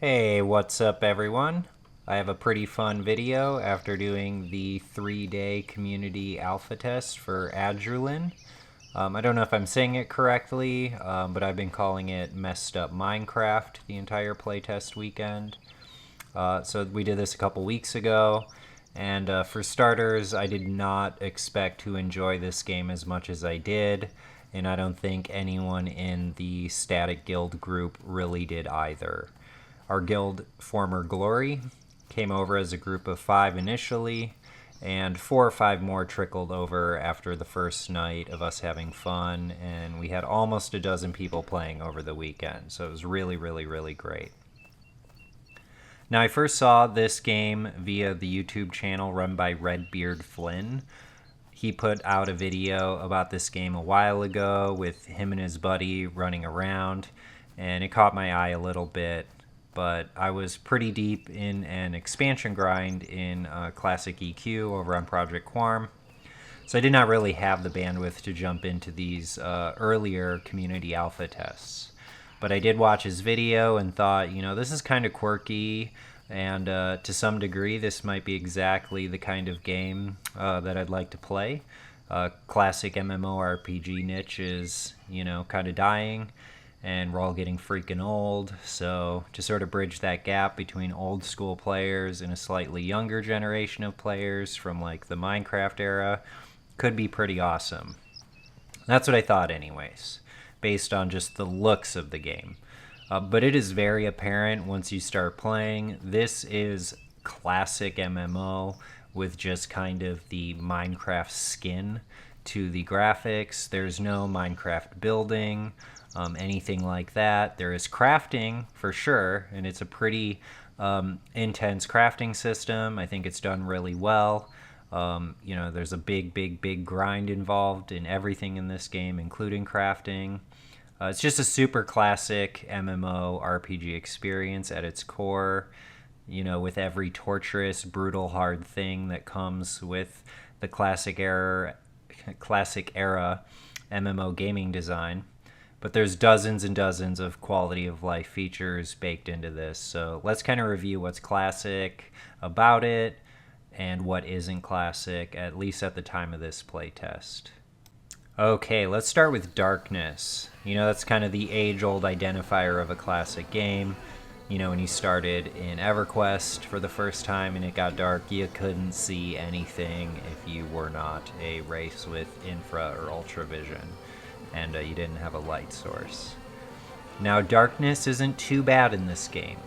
Hey, what's up everyone? I have a pretty fun video after doing the 3-day community alpha test for Adrullan. I don't know if I'm saying it correctly, but I've been calling it Messed Up Minecraft the entire playtest weekend. So we did this a couple weeks ago, and for starters, I did not expect to enjoy this game as much as I did, and I don't think anyone in the Static Guild group really did either. Our guild, Former Glory, came over as a group of 5 initially, and 4 or 5 more trickled over after the first night of us having fun, and we had almost a dozen people playing over the weekend, so it was really, really, really great. Now, I first saw this game via the YouTube channel run by Redbeard Flynn. He put out a video about this game a while ago with him and his buddy running around, and it caught my eye a little bit. But I was pretty deep in an expansion grind in Classic EQ over on Project Quarm, so I did not really have the bandwidth to jump into these earlier community alpha tests. But I did watch his video and thought, this is kind of quirky, and to some degree, this might be exactly the kind of game that I'd like to play. Classic MMORPG niche is, kind of dying, and we're all getting freaking old. So to sort of bridge that gap between old school players and a slightly younger generation of players from like the Minecraft era could be pretty awesome. That's what I thought anyways, based on just the looks of the game. But it is very apparent once you start playing, this is classic MMO with just kind of the Minecraft skin to the graphics. There's no Minecraft building, anything like that. There is crafting for sure, and it's a pretty intense crafting system. I think it's done really well. There's a big grind involved in everything in this game, including crafting. It's just a super classic MMO RPG experience at its core, with every torturous, brutal, hard thing that comes with the classic era MMO gaming design. But there's dozens and dozens of quality of life features baked into this. So let's kind of review what's classic about it and what isn't classic, at least at the time of this playtest. Okay, let's start with darkness. That's kind of the age-old identifier of a classic game. When you started in EverQuest for the first time and it got dark, you couldn't see anything if you were not a race with infra or ultra vision, and you didn't have a light source. Now, darkness isn't too bad in this game.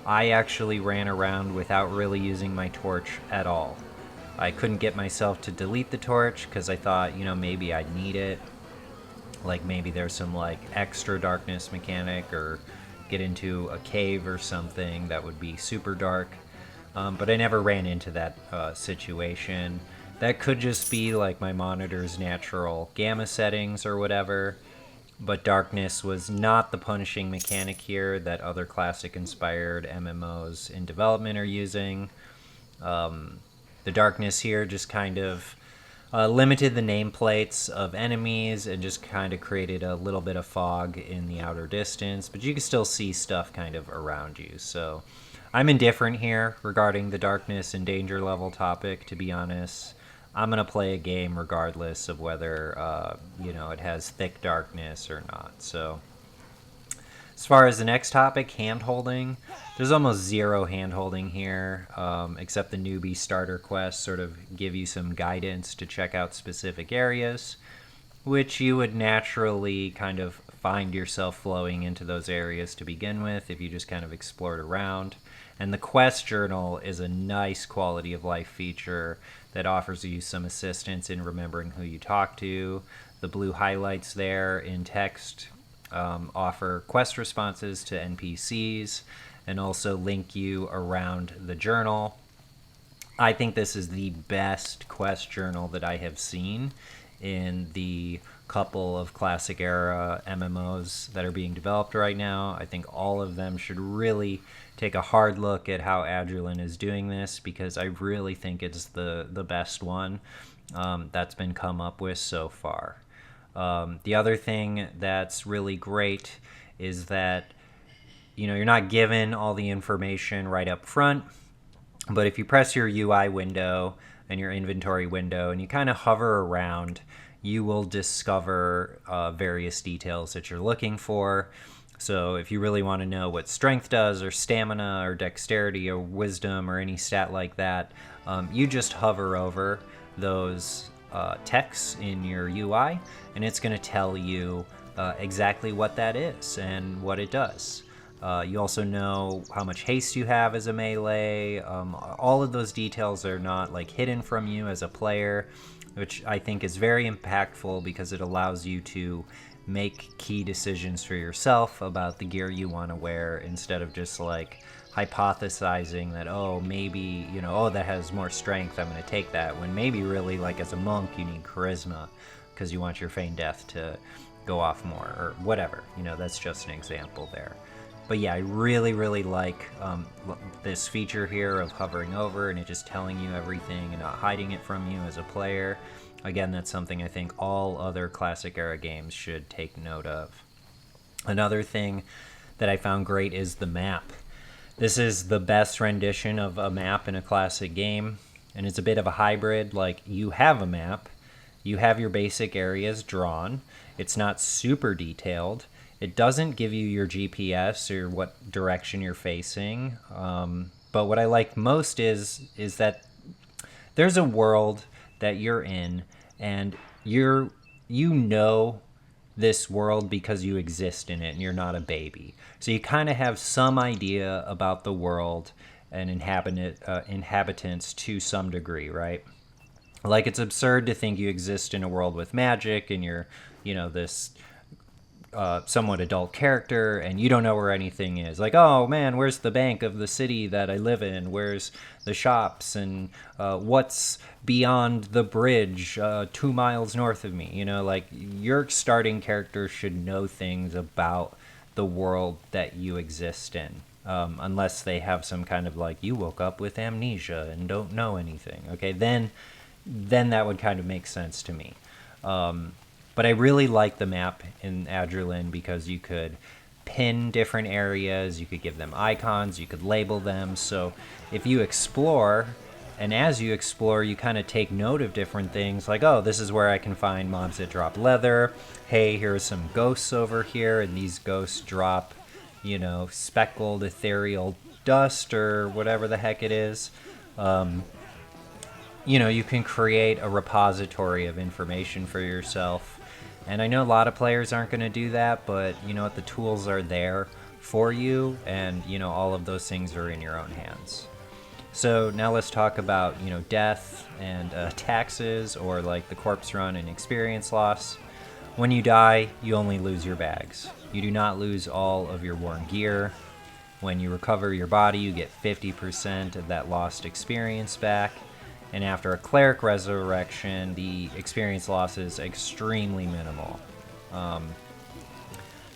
I actually ran around without really using my torch at all. I couldn't get myself to delete the torch because I thought, maybe I'd need it. Like maybe there's some extra darkness mechanic, or get into a cave or something that would be super dark. But I never ran into that situation. That could just be like my monitor's natural gamma settings or whatever. But darkness was not the punishing mechanic here that other classic-inspired MMOs in development are using. The darkness here just kind of limited the nameplates of enemies and just kind of created a little bit of fog in the outer distance, but you can still see stuff kind of around you. So I'm indifferent here regarding the darkness and danger level topic, to be honest. I'm going to play a game regardless of whether, it has thick darkness or not. So as far as the next topic, handholding, there's almost zero handholding here, except the newbie starter quests sort of give you some guidance to check out specific areas, which you would naturally kind of find yourself flowing into those areas to begin with if you just kind of explored around. And the quest journal is a nice quality of life feature that offers you some assistance in remembering who you talk to. The blue highlights there in text offer quest responses to NPCs and also link you around the journal. I think this is the best quest journal that I have seen in the couple of classic era MMOs that are being developed right now. I think all of them should really take a hard look at how Adrullan is doing this, because I really think it's the best one that's been come up with so far. The other thing that's really great is that you're not given all the information right up front, but if you press your UI window and your inventory window and you kind of hover around, you will discover various details that you're looking for. So if you really want to know what strength does, or stamina, or dexterity, or wisdom, or any stat like that, you just hover over those texts in your UI, and it's going to tell you exactly what that is and what it does. You also know how much haste you have as a melee. All of those details are not like hidden from you as a player, which I think is very impactful because it allows you to make key decisions for yourself about the gear you want to wear, instead of just like hypothesizing that, oh, maybe, oh, that has more strength, I'm going to take that, when maybe really, like, as a monk, you need charisma because you want your feigned death to go off more, or whatever. That's just an example there. But yeah, I really, really like this feature here of hovering over and it just telling you everything and not hiding it from you as a player. Again, that's something I think all other classic era games should take note of. Another thing that I found great is the map. This is the best rendition of a map in a classic game, and it's a bit of a hybrid. Like, you have a map, you have your basic areas drawn, it's not super detailed, it doesn't give you your GPS or what direction you're facing, but what I like most is that there's a world that you're in, and you know this world because you exist in it and you're not a baby. So you kind of have some idea about the world and inhabitants to some degree, right? Like, it's absurd to think you exist in a world with magic and you're, this somewhat adult character and you don't know where anything is. Like, oh man, where's the bank of the city that I live in? Where's the shops? And what's beyond the bridge 2 miles north of me? Like, your starting character should know things about the world that you exist in. Unless they have some kind of, like, you woke up with amnesia and don't know anything. Okay, then that would kind of make sense to me. But I really like the map in Adrullan because you could pin different areas, you could give them icons, you could label them. So if you explore, and as you explore, you kind of take note of different things, like, oh, this is where I can find mobs that drop leather. Hey, here are some ghosts over here, and these ghosts drop, speckled ethereal dust or whatever the heck it is. You can create a repository of information for yourself. And I know a lot of players aren't going to do that, but you know what? The tools are there for you, and all of those things are in your own hands. So now let's talk about death and taxes, or like the corpse run and experience loss. When you die, you only lose your bags. You do not lose all of your worn gear. When you recover your body, you get 50% of that lost experience back. And after a cleric resurrection, the experience loss is extremely minimal.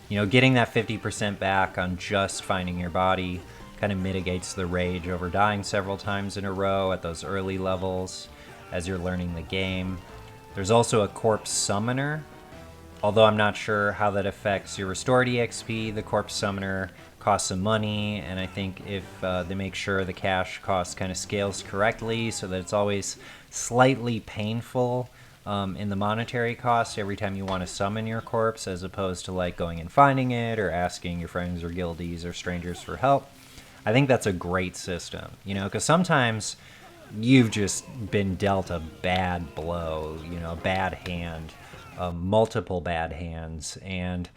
Getting that 50% back on just finding your body kind of mitigates the rage over dying several times in a row at those early levels as you're learning the game. There's also a corpse summoner. Although I'm not sure how that affects your restored EXP, the corpse summoner costs some money, and I think if they make sure the cash cost kind of scales correctly so that it's always slightly painful in the monetary cost every time you want to summon your corpse, as opposed to like going and finding it or asking your friends or guildies or strangers for help. I think that's a great system, because sometimes you've just been dealt a bad blow, a bad hand, multiple bad hands, and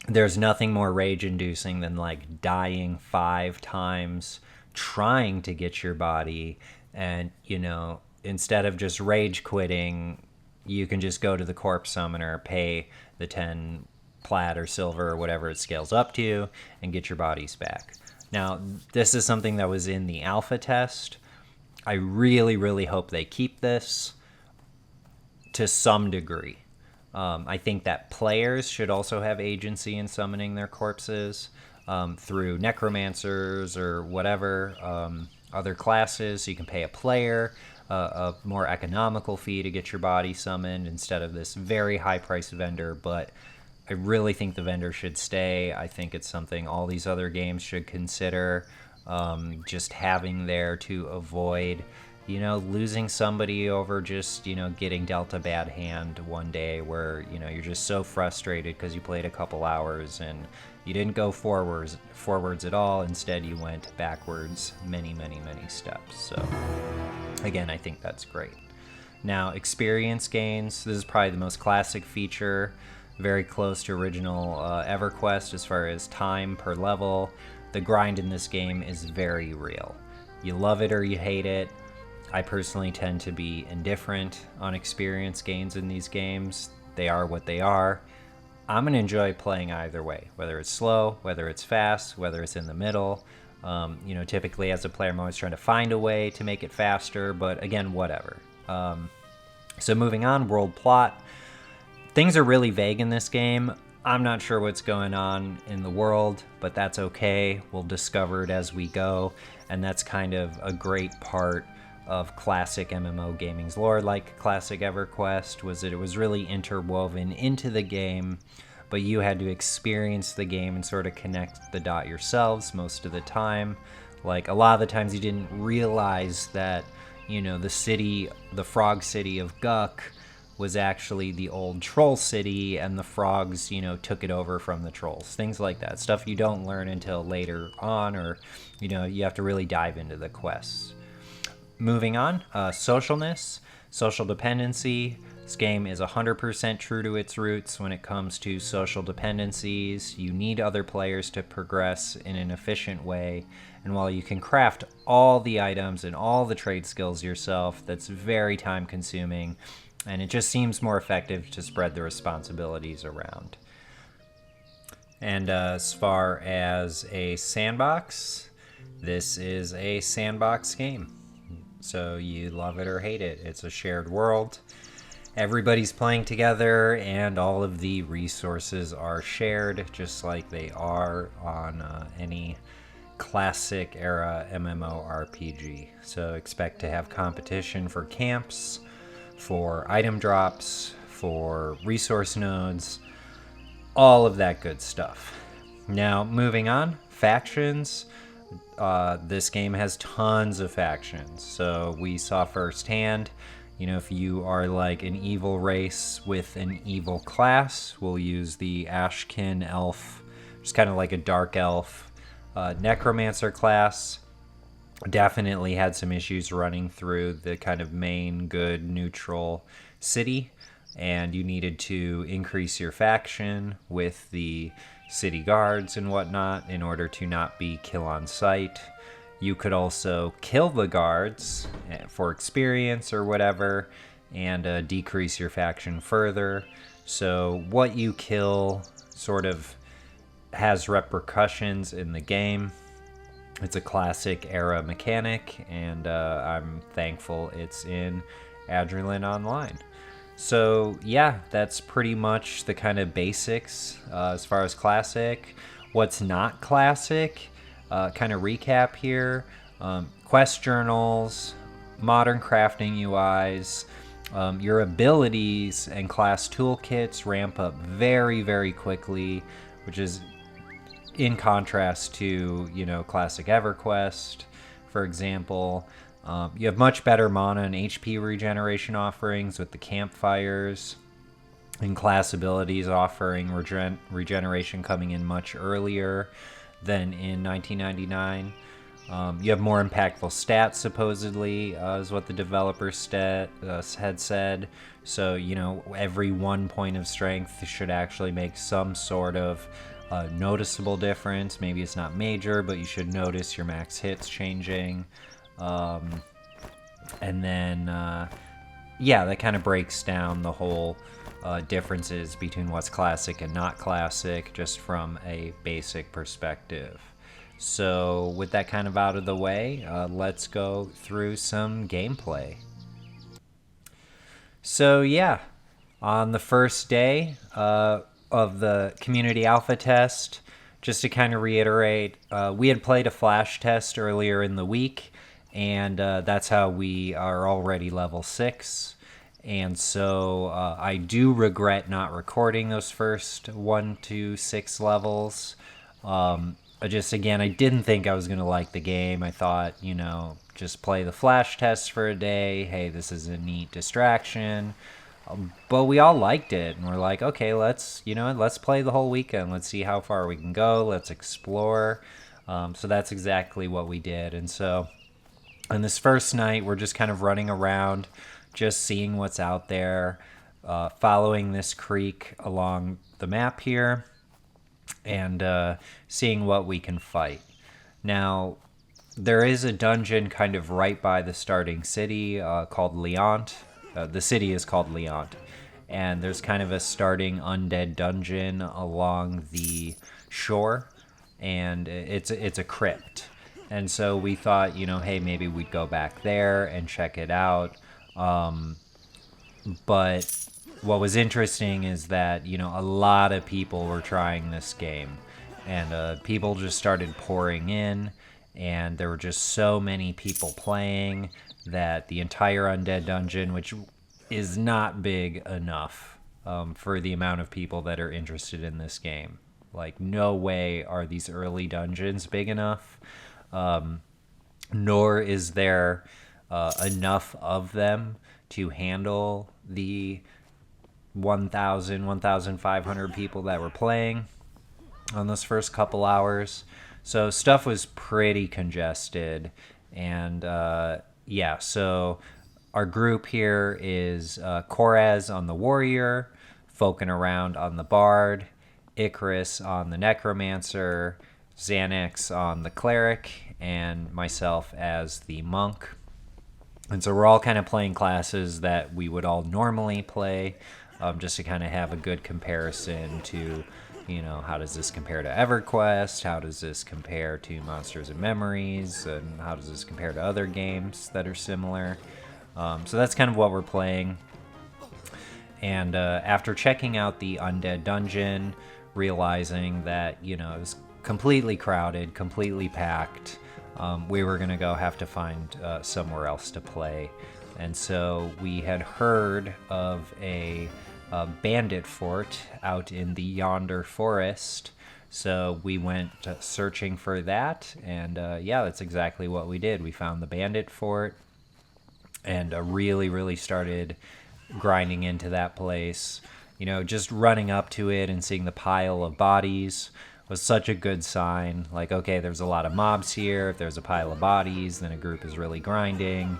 there's nothing more rage-inducing than like dying 5 times trying to get your body, and instead of just rage quitting, you can just go to the corpse summoner, pay the 10 plat or silver or whatever it scales up to, and get your bodies back. Now, this is something that was in the alpha test. I really, really hope they keep this to some degree. I think that players should also have agency in summoning their corpses through necromancers or whatever other classes. So you can pay a player a more economical fee to get your body summoned instead of this very high-priced vendor. But I really think the vendor should stay. I think it's something all these other games should consider, just having there to avoid, losing somebody over just, getting dealt a bad hand one day where, you're just so frustrated because you played a couple hours and you didn't go forwards at all. Instead, you went backwards many, many, many steps. So, again, I think that's great. Now, experience gains. This is probably the most classic feature. Very close to original EverQuest as far as time per level. The grind in this game is very real. You love it or you hate it. I personally tend to be indifferent on experience gains in these games. They are what they are. I'm going to enjoy playing either way, whether it's slow, whether it's fast, whether it's in the middle. Typically as a player, I'm always trying to find a way to make it faster, but again, whatever. So moving on, world plot. Things are really vague in this game. I'm not sure what's going on in the world, but that's okay. We'll discover it as we go, and that's kind of a great part of classic MMO gaming's lore, like classic EverQuest, was that it was really interwoven into the game, but you had to experience the game and sort of connect the dot yourselves most of the time. Like, a lot of the times you didn't realize that, the frog city of Guck was actually the old troll city, and the frogs, took it over from the trolls. Things like that. Stuff you don't learn until later on, or, you have to really dive into the quests. Moving on, socialness, social dependency. This game is 100% true to its roots when it comes to social dependencies. You need other players to progress in an efficient way. And while you can craft all the items and all the trade skills yourself, that's very time consuming. And it just seems more effective to spread the responsibilities around. And as far as a sandbox, this is a sandbox game. So you love it or hate it. It's a shared world. Everybody's playing together, and all of the resources are shared, just like they are on any classic era MMORPG. So expect to have competition for camps, for item drops, for resource nodes, all of that good stuff. Now, moving on, factions. This game has tons of factions. So we saw firsthand, if you are like an evil race with an evil class, we'll use the Ashkin elf, just kind of like a dark elf, necromancer class. Definitely had some issues running through the kind of main good neutral city, and you needed to increase your faction with the city guards and whatnot in order to not be kill on sight. You could also kill the guards for experience or whatever, and decrease your faction further. So what you kill sort of has repercussions in the game. It's a classic era mechanic, and I'm thankful it's in Adrullan Online. So yeah, that's pretty much the kind of basics as far as classic. What's not classic, kind of recap here. Quest journals, modern crafting UIs, your abilities and class toolkits ramp up very, very quickly, which is in contrast to, classic EverQuest, for example. You have much better mana and HP regeneration offerings with the campfires, and class abilities offering regeneration coming in much earlier than in 1999. You have more impactful stats, supposedly, is what the developers had said. So, every 1 point of strength should actually make some sort of noticeable difference. Maybe it's not major, but you should notice your max hits changing. And then, that kind of breaks down the whole differences between what's classic and not classic, just from a basic perspective. So with that kind of out of the way, let's go through some gameplay. So yeah, on the first day of the community alpha test, just to kind of reiterate, we had played a flash test earlier in the week, and that's how we are already level 6. And so I do regret not recording those first 1 to 6 levels. I didn't think I was going to like the game. I thought, just play the flash test for a day. Hey, this is a neat distraction. But we all liked it, and we're like, okay, let's play the whole weekend. Let's see how far we can go. Let's explore. So that's exactly what we did. And so on this first night, we're just kind of running around, just seeing what's out there, following this creek along the map here, and seeing what we can fight. Now, there is a dungeon kind of right by the starting city called Leont. The city is called Leont. And there's kind of a starting undead dungeon along the shore, and it's a crypt. And so we thought, hey, maybe we'd go back there and check it out. But what was interesting is that, a lot of people were trying this game, and people just started pouring in, and there were just so many people playing that the entire undead dungeon, which is not big enough for the amount of people that are interested in this game. Like, no way are these early dungeons big enough, nor is there enough of them to handle the 1,500 people that were playing on those first couple hours. So stuff was pretty congested. And so our group here is Koraz on the warrior, Falcon around on the bard, Icarus on the necromancer, Xanax on the cleric, and myself as the monk. And so we're all kind of playing classes that we would all normally play, just to kind of have a good comparison to, how does this compare to EverQuest? How does this compare to Monsters and Memories? And how does this compare to other games that are similar? So that's kind of what we're playing. And after checking out the Undead Dungeon, realizing that, it was completely crowded, completely packed, we were going to have to find somewhere else to play. And so we had heard of a Bandit Fort out in the yonder forest. So we went searching for that. And that's exactly what we did. We found the Bandit Fort and really, really started grinding into that place. Just running up to it and seeing the pile of bodies was such a good sign. Like, okay, there's a lot of mobs here. If there's a pile of bodies, then a group is really grinding.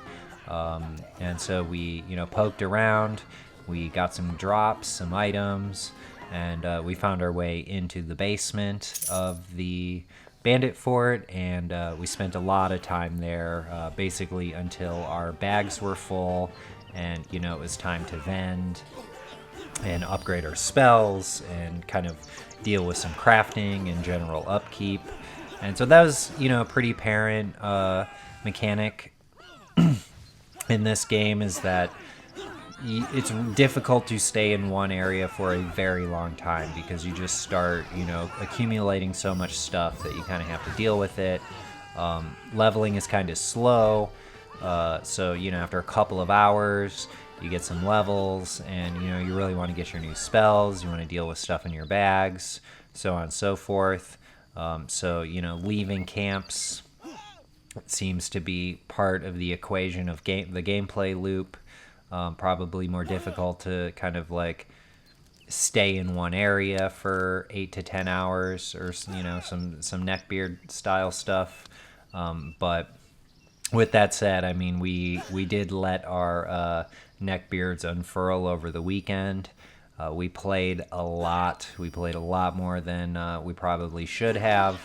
And so we, poked around. We got some drops, some items, and we found our way into the basement of the Bandit Fort, and we spent a lot of time there, basically until our bags were full, and, it was time to vend and upgrade our spells and kind of deal with some crafting and general upkeep. And so that was, a pretty apparent mechanic in this game, is that it's difficult to stay in one area for a very long time because you just start, accumulating so much stuff that you kind of have to deal with it. Leveling is kind of slow. So, after a couple of hours, you get some levels, and, you really want to get your new spells. You want to deal with stuff in your bags, so on and so forth. Leaving camps seems to be part of the equation of the gameplay loop. Probably more difficult to kind of like stay in one area for 8 to 10 hours, or some neckbeard style stuff. But with that said, I mean, we did let our neckbeards unfurl over the weekend. We played a lot. We played a lot more than we probably should have.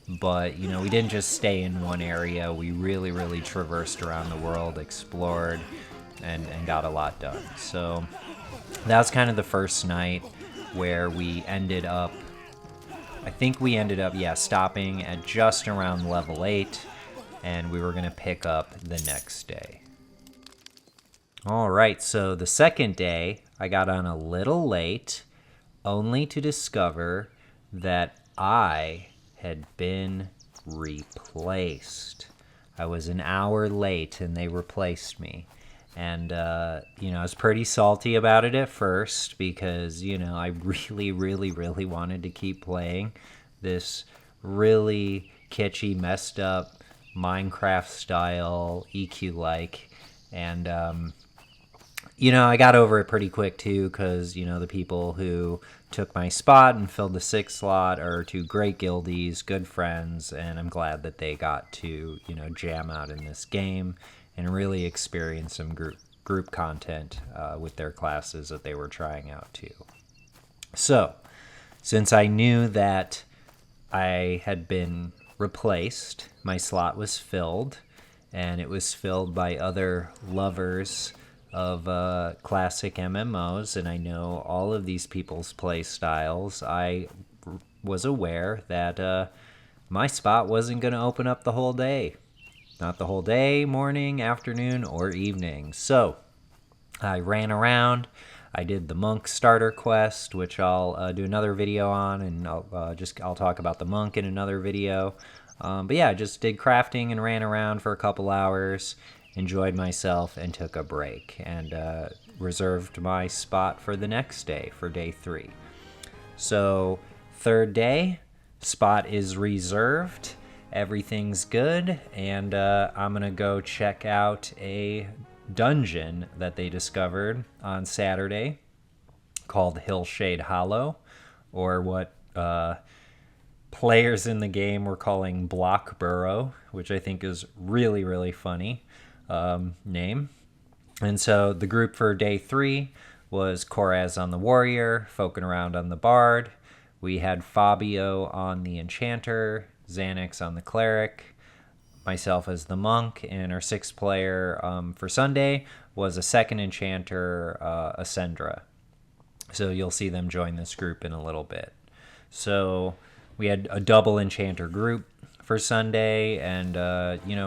But, we didn't just stay in one area. We really, really traversed around the world, explored, and got a lot done. So that was kind of the first night where we ended up, stopping at just around level 8, and we were going to pick up the next day. All right, so the second day, I got on a little late, only to discover that I had been replaced. I was an hour late, and they replaced me. And, I was pretty salty about it at first because, I really, really, really wanted to keep playing this really kitschy, messed up Minecraft style EQ like. And, I got over it pretty quick too because, the people who took my spot and filled the 6th slot are 2 great guildies, good friends, and I'm glad that they got to, jam out in this game and really experience some group content with their classes that they were trying out too. So, since I knew that I had been replaced, my slot was filled, and it was filled by other lovers of classic MMOs, and I know all of these people's play styles. I was aware that my spot wasn't going to open up the whole day. Not the whole day, morning, afternoon, or evening. So I ran around. I did the monk starter quest, which I'll do another video on, and I'll talk about the monk in another video. But yeah, I just did crafting and ran around for a couple hours, enjoyed myself, and took a break, and reserved my spot for the next day, for day 3. So 3rd day, spot is reserved. Everything's good, and I'm gonna go check out a dungeon that they discovered on Saturday called Hillshade Hollow, or what players in the game were calling Block Burrow, which I think is really, really funny name. And so the group for day 3 was Koraz on the Warrior, Fokin around on the Bard. We had Fabio on the Enchanter, Xanax on the Cleric, myself as the Monk, and our 6th player for Sunday was a 2nd Enchanter, Ascendra. So you'll see them join this group in a little bit. So we had a double Enchanter group for Sunday, and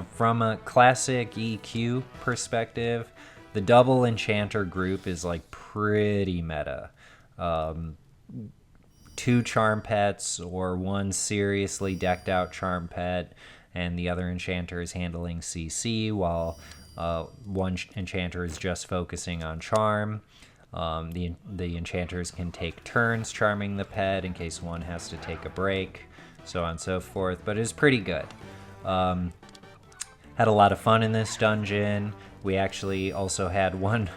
from a classic EQ perspective, the double Enchanter group is like pretty meta. 2 charm pets or 1 seriously decked out charm pet, and the other enchanter is handling CC while 1 enchanter is just focusing on charm. The enchanters can take turns charming the pet in case one has to take a break, so on and so forth, but it's pretty good. Had a lot of fun in this dungeon. We actually also had one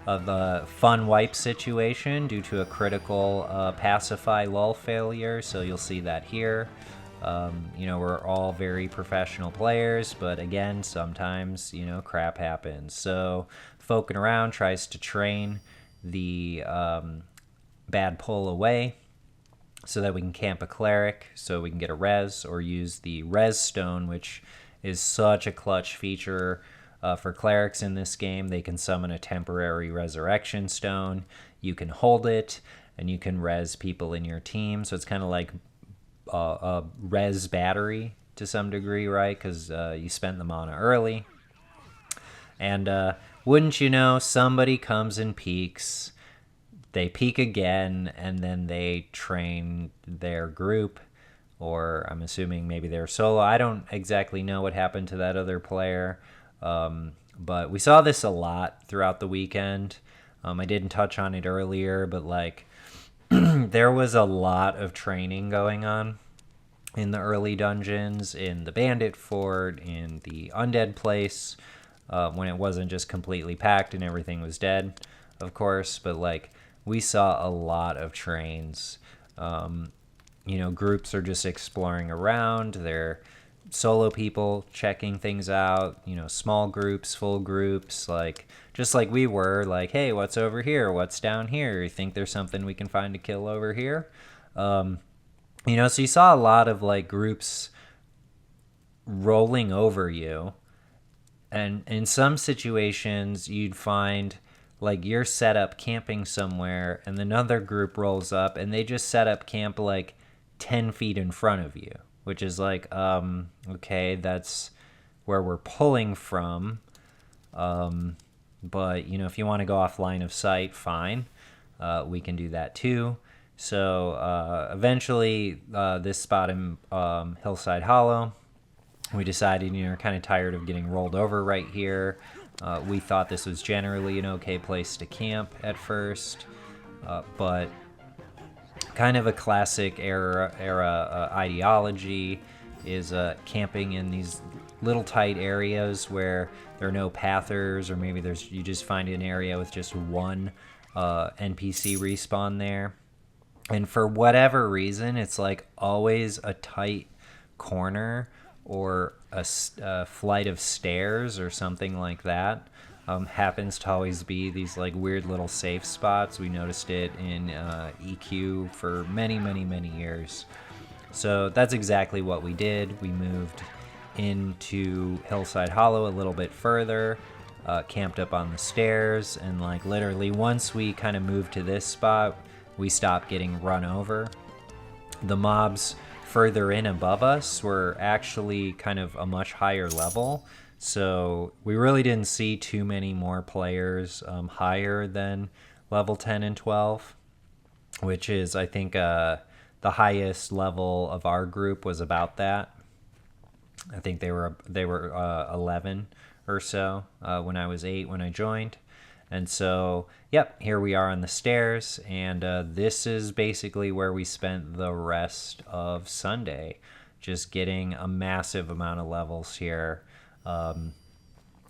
of a fun wipe situation due to a critical pacify lull failure, so you'll see that here. We're all very professional players, but again, sometimes, crap happens. So Fokin around tries to train the bad pull away so that we can camp a cleric, so we can get a res, or use the res stone, which is such a clutch feature for clerics in this game. They can summon a temporary resurrection stone. You can hold it, and you can res people in your team. So it's kind of like a res battery to some degree, right? Because you spent the mana early. And wouldn't you know, somebody comes and peeks. They peek again, and then they train their group. Or I'm assuming maybe they're solo. I don't exactly know what happened to that other player. But we saw this a lot throughout the weekend. I didn't touch on it earlier, but there was a lot of training going on in the early dungeons, in the Bandit Fort, in the Undead place, when it wasn't just completely packed and everything was dead, of course. But we saw a lot of trains. Groups are just exploring around. They're solo people checking things out, small groups, full groups, just like we were, hey, what's over here? What's down here? You think there's something we can find to kill over here? So you saw a lot of groups rolling over you. And in some situations, you'd find you're set up camping somewhere, and another group rolls up and they just set up camp 10 feet in front of you, which is okay, that's where we're pulling from. But, if you want to go off line of sight, fine. We can do that too. So eventually, this spot in Hillside Hollow, we decided, kind of tired of getting rolled over right here. We thought this was generally an okay place to camp at first, but kind of a classic era ideology is camping in these little tight areas where there are no pathers, or maybe you just find an area with just one NPC respawn there. And for whatever reason, it's like always a tight corner or a flight of stairs or something like that. Happens to always be these like weird little safe spots. We noticed it in EQ for many, many, many years. So that's exactly what we did. We moved into Hillside Hollow a little bit further, camped up on the stairs, and like literally once we kind of moved to this spot, we stopped getting run over. The mobs further in above us were actually kind of a much higher level, so we really didn't see too many more players higher than level 10 and 12, which is, I think, the highest level of our group was about that. I think they were 11 or so when I was 8 when I joined. And so, yep, here we are on the stairs, and this is basically where we spent the rest of Sunday, just getting a massive amount of levels here. And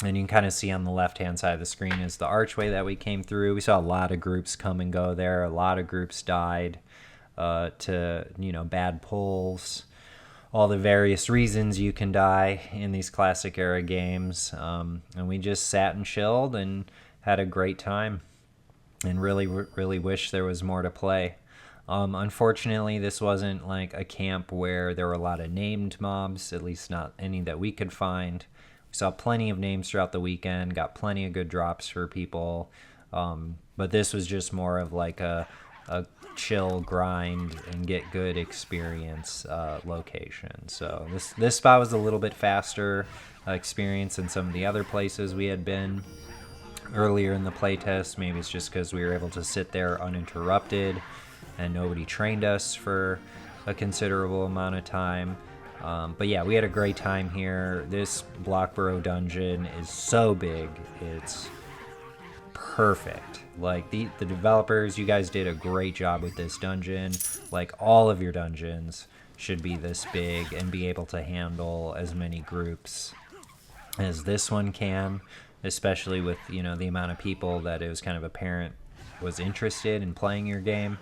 you can kind of see on the left-hand side of the screen is the archway that we came through. We saw a lot of groups come and go there. A lot of groups died to, bad pulls, all the various reasons you can die in these classic era games. And we just sat and chilled and had a great time, and really wish there was more to play. Unfortunately, this wasn't like a camp where there were a lot of named mobs, at least not any that we could find. We saw plenty of names throughout the weekend, got plenty of good drops for people, but this was just more of like a chill grind and get good experience location. So this spot was a little bit faster experience than some of the other places we had been earlier in the playtest. Maybe it's just because we were able to sit there uninterrupted and nobody trained us for a considerable amount of time. But yeah, we had a great time here. This Blockborough dungeon is so big, it's perfect. Like the developers, you guys did a great job with this dungeon. Like all of your dungeons should be this big and be able to handle as many groups as this one can, especially with, the amount of people that it was kind of apparent was interested in playing your game,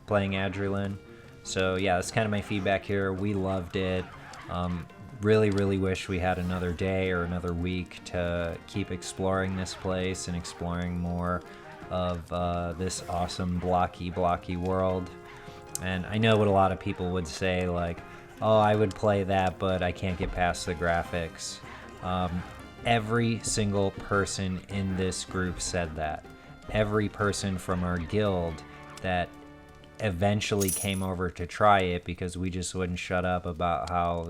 playing Adrullan. So yeah, that's kind of my feedback here. We loved it. Really wish we had another day or another week to keep exploring this place and exploring more of this awesome blocky world. And I know what a lot of people would say, like, oh, I would play that, but I can't get past the graphics. Every single person in this group said that. Every person from our guild that eventually came over to try it, because we just wouldn't shut up about how,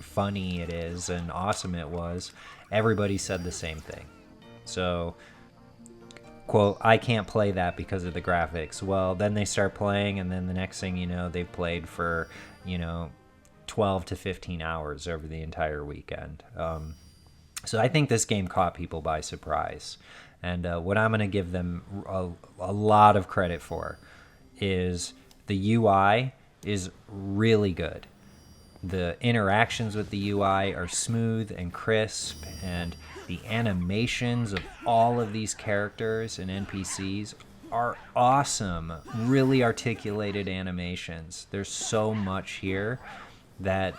funny it is and awesome it was. Everybody said the same thing. So, quote, I can't play that because of the graphics. Well, then they start playing, and then the next thing you know, they've played for, 12 to 15 hours over the entire weekend. So I think this game caught people by surprise. And what I'm going to give them a lot of credit for is the UI is really good. The interactions with the UI are smooth and crisp, and the animations of all of these characters and NPCs are awesome. Really articulated animations. There's so much here that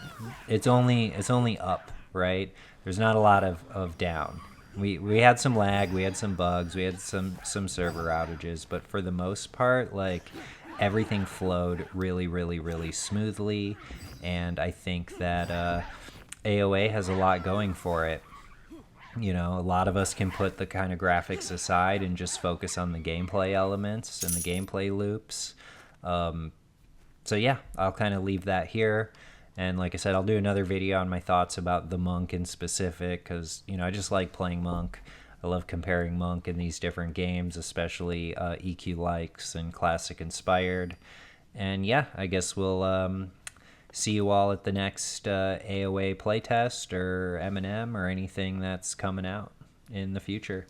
it's only up, right? There's not a lot of down. We had some lag, we had some bugs, we had some server outages, but for the most part, like, everything flowed really smoothly, and I think that AOA has a lot going for it. A lot of us can put the kind of graphics aside and just focus on the gameplay elements and the gameplay loops. So yeah, I'll kind of leave that here. And like I said, I'll do another video on my thoughts about the Monk in specific, because, I just like playing Monk. I love comparing Monk in these different games, especially EQ likes and classic inspired. And yeah, I guess we'll see you all at the next AOA playtest or M&M or anything that's coming out. in the future.